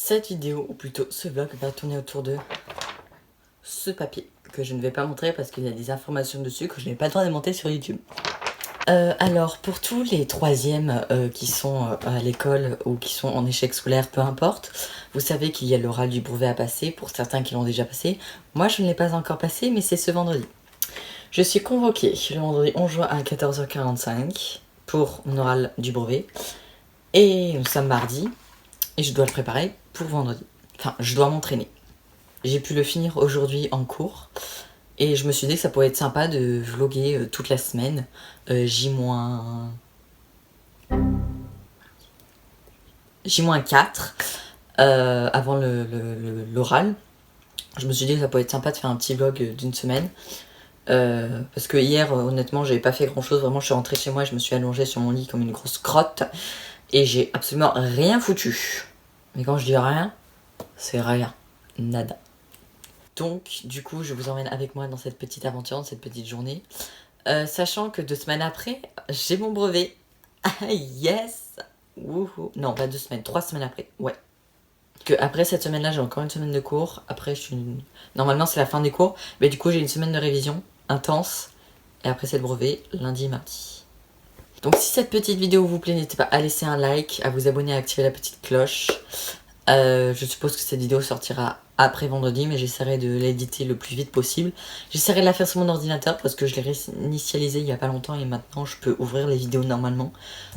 Cette vidéo, ou plutôt ce vlog, va tourner autour de ce papier que je ne vais pas montrer parce qu'il y a des informations dessus que je n'ai pas le droit de monter sur YouTube. Alors, pour tous les troisièmes qui sont à l'école ou qui sont en échec scolaire, peu importe, vous savez qu'il y a l'oral du brevet à passer pour certains qui l'ont déjà passé. Moi, je ne l'ai pas encore passé, mais c'est ce vendredi. Je suis convoquée le vendredi 11 juin à 14h45 pour mon oral du brevet. Et nous sommes mardi, et je dois le préparer pour vendredi. Enfin, je dois m'entraîner. J'ai pu le finir aujourd'hui en cours. Et je me suis dit que ça pourrait être sympa de vlogger toute la semaine. J-4 avant l'oral. Je me suis dit que ça pourrait être sympa de faire un petit vlog d'une semaine. Parce que hier, honnêtement, j'avais pas fait grand chose. Vraiment, je suis rentrée chez moi et je me suis allongée sur mon lit comme une grosse crotte. Et j'ai absolument rien foutu. Mais quand je dis rien, c'est rien. Nada. Donc, du coup, je vous emmène avec moi dans cette petite aventure, dans cette petite journée. Sachant que 2 semaines après, j'ai mon brevet. Yes! Wouhou. Non, pas 2 semaines, 3 semaines après. Ouais. Que après cette semaine-là, j'ai encore une semaine de cours. Après, normalement, c'est la fin des cours. Mais du coup, j'ai une semaine de révision intense. Et après, c'est le brevet, lundi et mardi. Donc, si cette petite vidéo vous plaît, n'hésitez pas à laisser un like, à vous abonner, à activer la petite cloche. Je suppose que cette vidéo sortira après vendredi, mais j'essaierai de l'éditer le plus vite possible. J'essaierai de la faire sur mon ordinateur parce que je l'ai réinitialisé il y a pas longtemps et maintenant je peux ouvrir les vidéos normalement.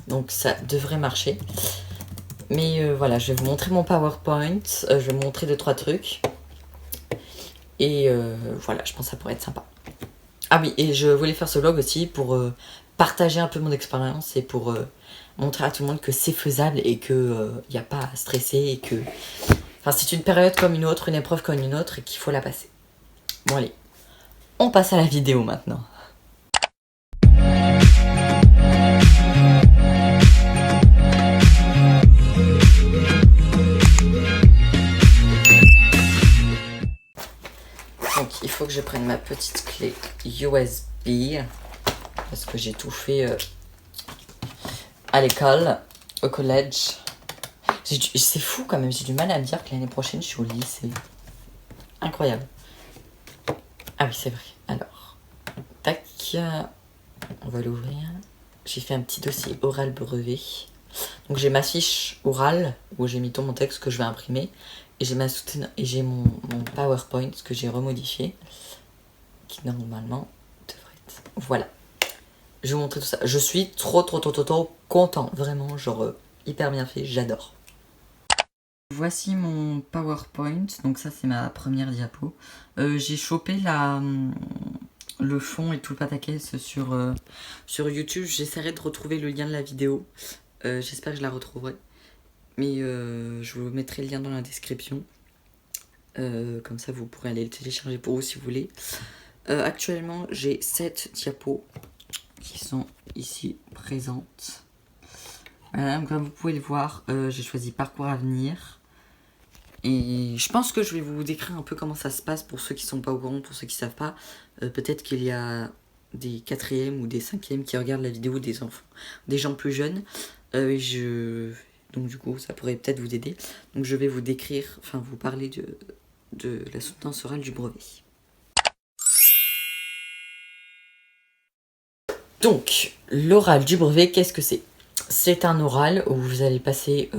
Donc ça devrait marcher. Mais voilà, je vais vous montrer mon PowerPoint. Je vais vous montrer 2-3 trucs. Et voilà, je pense que ça pourrait être sympa. Ah oui, et je voulais faire ce vlog aussi pour partager un peu mon expérience et pour montrer à tout le monde que c'est faisable et que y a pas à stresser et que... Enfin, c'est une période comme une autre, une épreuve comme une autre et qu'il faut la passer. Bon allez, on passe à la vidéo maintenant. Donc il faut que je prenne ma petite clé USB parce que j'ai tout fait à l'école, au collège. C'est fou quand même, j'ai du mal à me dire que l'année prochaine je suis au lycée. Incroyable. Ah oui, c'est vrai. Alors, tac, on va l'ouvrir. J'ai fait un petit dossier oral brevet. Donc j'ai ma fiche orale où j'ai mis tout mon texte que je vais imprimer. Et j'ai mon PowerPoint que j'ai remodifié. Qui normalement devrait être... Voilà. Je vais vous montrer tout ça. Je suis trop content. Vraiment, genre hyper bien fait. J'adore. Voici mon PowerPoint. Donc ça, c'est ma première diapo. J'ai chopé le fond et tout le pataquès sur YouTube. J'essaierai de retrouver le lien de la vidéo. J'espère que je la retrouverai. Mais je vous mettrai le lien dans la description. Comme ça, vous pourrez aller le télécharger pour vous si vous voulez. Actuellement, j'ai 7 diapos qui sont ici présentes. Voilà, comme vous pouvez le voir, j'ai choisi Parcours Avenir. Et je pense que je vais vous décrire un peu comment ça se passe pour ceux qui sont pas au courant, pour ceux qui savent pas. Peut-être qu'il y a des 4e ou des 5e qui regardent la vidéo, des enfants, des gens plus jeunes. Donc du coup, ça pourrait peut-être vous aider. Donc je vais vous décrire, enfin vous parler de la soutenance orale du brevet. Donc, l'oral du brevet, qu'est-ce que c'est? C'est un oral où vous allez passer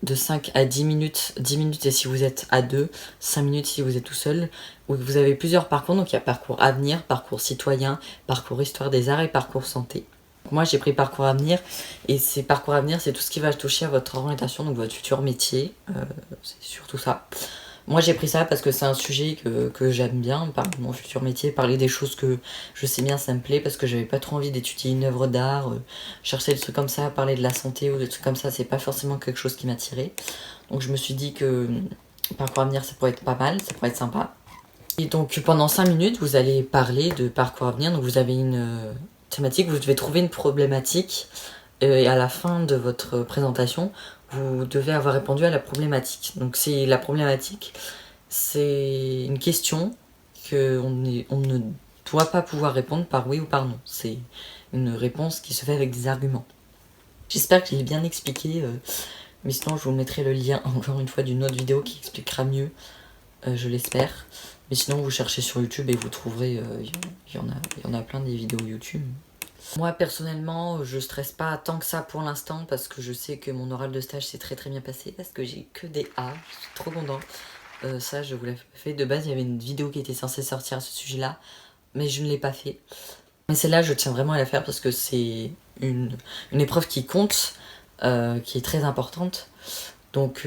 de 5 à 10 minutes. 10 minutes et si vous êtes à 2, 5 minutes si vous êtes tout seul. Où vous avez plusieurs parcours, donc il y a parcours avenir, parcours citoyen, parcours histoire des arts et parcours santé. Moi j'ai pris parcours avenir et ces parcours avenir c'est tout ce qui va toucher à votre orientation, donc votre futur métier, c'est surtout ça. Moi j'ai pris ça parce que c'est un sujet que j'aime bien, parler de mon futur métier, parler des choses que je sais bien, ça me plaît parce que j'avais pas trop envie d'étudier une œuvre d'art, chercher des trucs comme ça, parler de la santé ou des trucs comme ça, c'est pas forcément quelque chose qui m'attirait. Donc je me suis dit que parcours avenir ça pourrait être pas mal, ça pourrait être sympa. Et donc pendant 5 minutes vous allez parler de parcours avenir, donc vous avez une thématique, vous devez trouver une problématique et à la fin de votre présentation, vous devez avoir répondu à la problématique. Donc la problématique, c'est une question qu'on ne doit pas pouvoir répondre par oui ou par non. C'est une réponse qui se fait avec des arguments. J'espère que je l'ai bien expliqué, Mais sinon, je vous mettrai le lien encore une fois d'une autre vidéo qui expliquera mieux, je l'espère. Mais sinon, vous cherchez sur YouTube et vous trouverez, il y en a plein des vidéos YouTube. Moi, personnellement, je stresse pas tant que ça pour l'instant parce que je sais que mon oral de stage s'est très bien passé parce que j'ai que des A. Je suis trop content. Ça, je vous l'ai fait. De base, il y avait une vidéo qui était censée sortir à ce sujet-là, mais je ne l'ai pas fait. Mais celle-là, je tiens vraiment à la faire parce que c'est une épreuve qui compte, qui est très importante. Donc,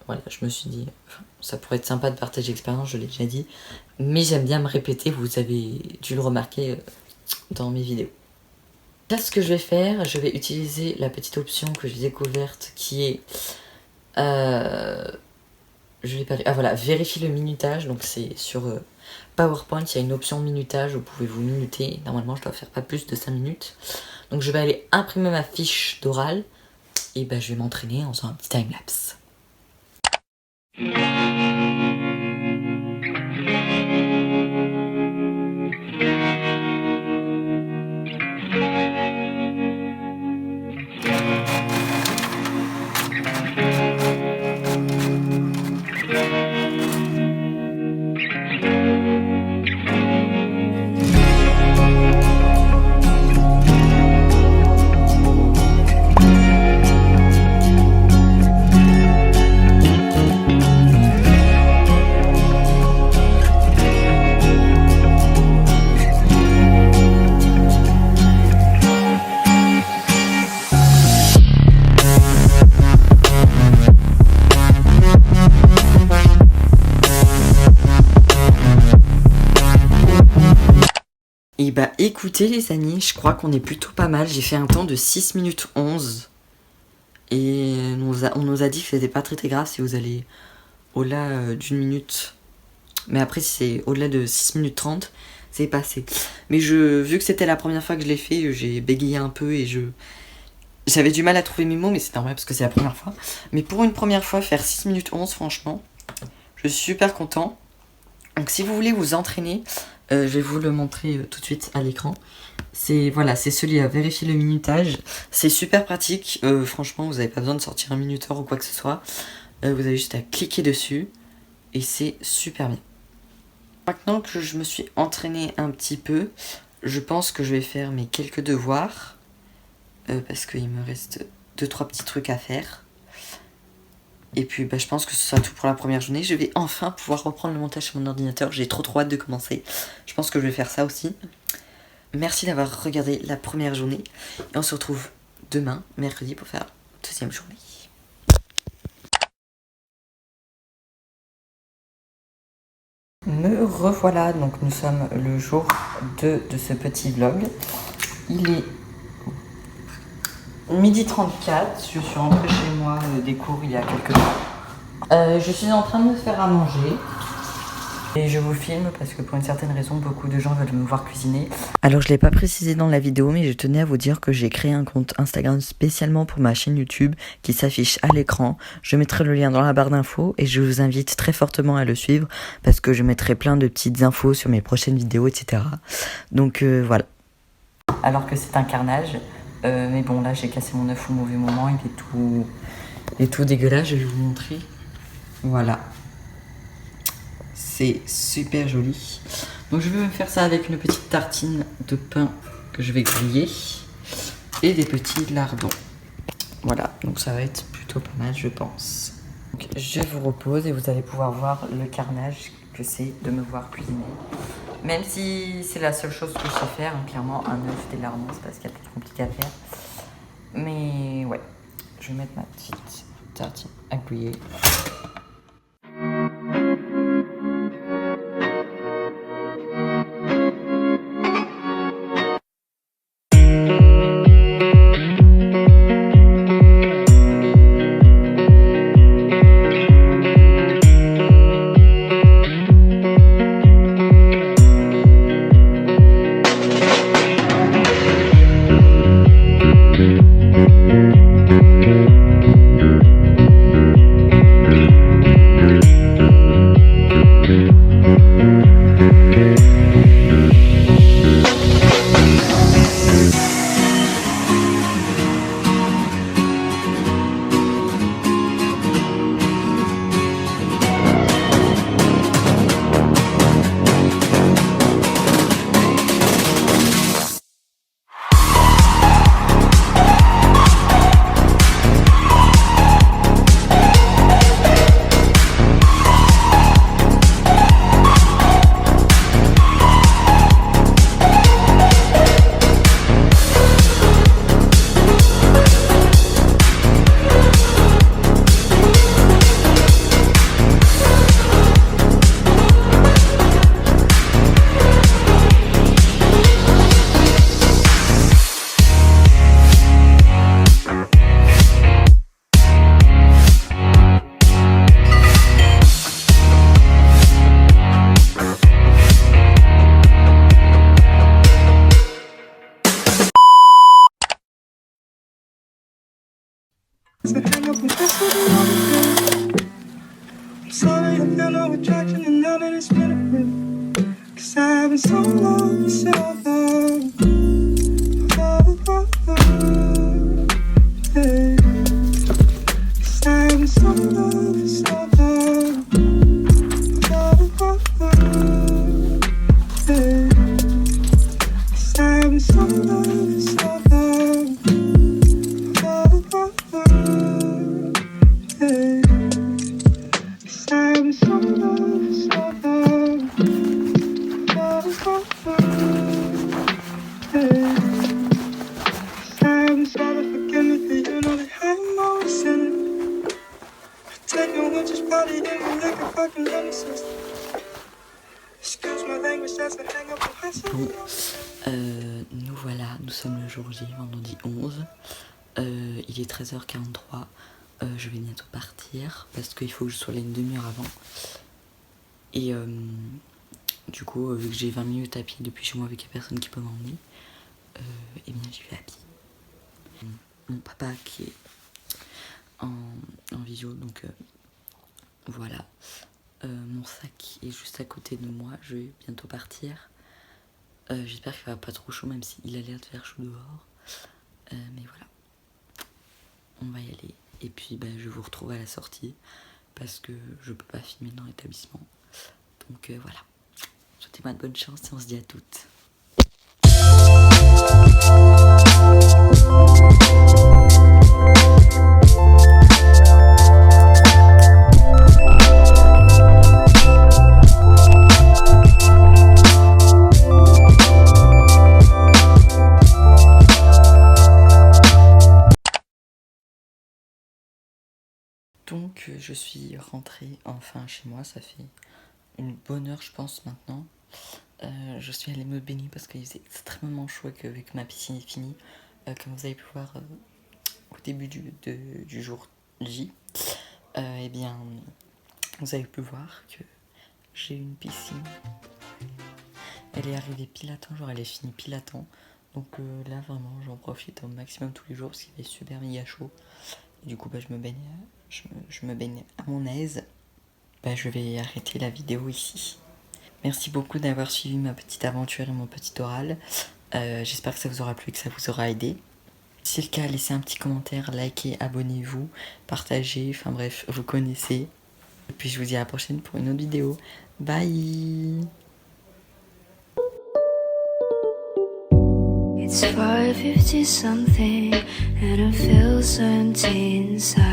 voilà, je me suis dit, ça pourrait être sympa de partager l'expérience, je l'ai déjà dit. Mais j'aime bien me répéter, vous avez dû le remarquer dans mes vidéos. Là, ce que je vais faire, je vais utiliser la petite option que j'ai découverte qui est... voilà, vérifier le minutage. Donc c'est sur PowerPoint, il y a une option minutage, vous pouvez vous minuter. Normalement, je dois faire pas plus de 5 minutes. Donc je vais aller imprimer ma fiche d'oral et je vais m'entraîner en faisant un petit time-lapse. Et écoutez les amis, je crois qu'on est plutôt pas mal. J'ai fait un temps de 6 minutes 11. Et on nous a dit que c'était pas très grave si vous allez au-delà d'une minute. Mais après si c'est au-delà de 6 minutes 30, c'est passé. Mais vu que c'était la première fois que je l'ai fait, j'ai bégayé un peu et j'avais du mal à trouver mes mots, mais c'est normal parce que c'est la première fois. Mais pour une première fois, faire 6 minutes 11, franchement, je suis super content. Donc si vous voulez vous entraîner, je vais vous le montrer tout de suite à l'écran. C'est celui à vérifier le minutage. C'est super pratique. Franchement, vous n'avez pas besoin de sortir un minuteur ou quoi que ce soit. Vous avez juste à cliquer dessus. Et c'est super bien. Maintenant que je me suis entraîné un petit peu, je pense que je vais faire mes quelques devoirs. Parce qu'il me reste 2-3 petits trucs à faire. Et puis je pense que ce sera tout pour la première journée. Je vais enfin pouvoir reprendre le montage sur mon ordinateur. J'ai trop hâte de commencer. Je pense que je vais faire ça aussi. Merci d'avoir regardé la première journée. Et on se retrouve demain, mercredi, pour faire la deuxième journée. Me revoilà. Donc nous sommes le jour 2 de ce petit vlog. Il est 12h34, je suis rentrée chez moi des cours il y a quelques temps. Je suis en train de me faire à manger. Et je vous filme parce que pour une certaine raison, beaucoup de gens veulent me voir cuisiner. Alors je ne l'ai pas précisé dans la vidéo, mais je tenais à vous dire que j'ai créé un compte Instagram spécialement pour ma chaîne YouTube qui s'affiche à l'écran. Je mettrai le lien dans la barre d'infos et je vous invite très fortement à le suivre parce que je mettrai plein de petites infos sur mes prochaines vidéos, etc. Donc voilà. Alors que c'est un carnage. Mais bon, là j'ai cassé mon œuf au mauvais moment, il est tout dégueulasse, je vais vous montrer. Voilà. C'est super joli. Donc je vais me faire ça avec une petite tartine de pain que je vais griller et des petits lardons. Voilà, donc ça va être plutôt pas mal, je pense. Donc, je vous repose et vous allez pouvoir voir le carnage que c'est de me voir cuisiner. Même si c'est la seule chose que je sais faire, hein, clairement, un œuf, des lardons, c'est parce qu'il y a plus compliqué à faire. Mais ouais, je vais mettre ma petite tartine à griller. sorry, I feel no attraction, and now that it's been a bit. 'Cause I've been so long, so long. Oh, oh, oh, yeah. 'Cause I've been so long, so long. Oh, oh, oh, yeah. 'Cause I've been so long, so long. Oh, oh, oh, yeah. 'Cause I've been so long, so long. Oh, oh, oh, yeah. 'Cause I've been sorry, forgive me, for you know that I'm always sinning. Taking what is probably in me like a fucking nemesis. Excuse my language, that's a hang up on Bon, nous voilà, nous sommes le jour J, vendredi 11. Il est 13h43. Je vais bientôt partir parce qu'il faut que je sois là une demi-heure avant. Et du coup, vu que j'ai 20 minutes à pied depuis chez moi avec personne qui peut m'emmener, et bien j'y vais à pied. Mon papa qui est en visio, donc voilà. Mon sac est juste à côté de moi, je vais bientôt partir. J'espère qu'il va pas trop chaud, même s'il a l'air de faire chaud dehors. Mais voilà, on va y aller. Et puis je vous retrouve à la sortie parce que je peux pas filmer dans l'établissement. Donc voilà, souhaitez-moi de bonne chance et on se dit à toutes. Donc je suis rentrée enfin chez moi, ça fait une bonne heure je pense maintenant. Je suis allée me baigner parce qu'il faisait extrêmement chaud avec ma piscine est finie. Comme vous avez pu voir au début du jour J, eh bien vous avez pu voir que j'ai une piscine. Elle est arrivée pile à temps, genre elle est finie pile à temps. Donc là vraiment j'en profite au maximum tous les jours parce qu'il fait super méga chaud. Et du coup je me baigne à mon aise. Je vais arrêter la vidéo ici. Merci beaucoup d'avoir suivi ma petite aventure et mon petit oral. J'espère que ça vous aura plu et que ça vous aura aidé. Si c'est le cas, laissez un petit commentaire, likez, abonnez-vous, partagez, enfin bref, vous connaissez. Et puis je vous dis à la prochaine pour une autre vidéo. Bye! It's 5:50 something and I feel so empty inside.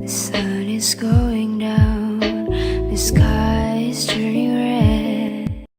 The sun is going down, the sky is dreary.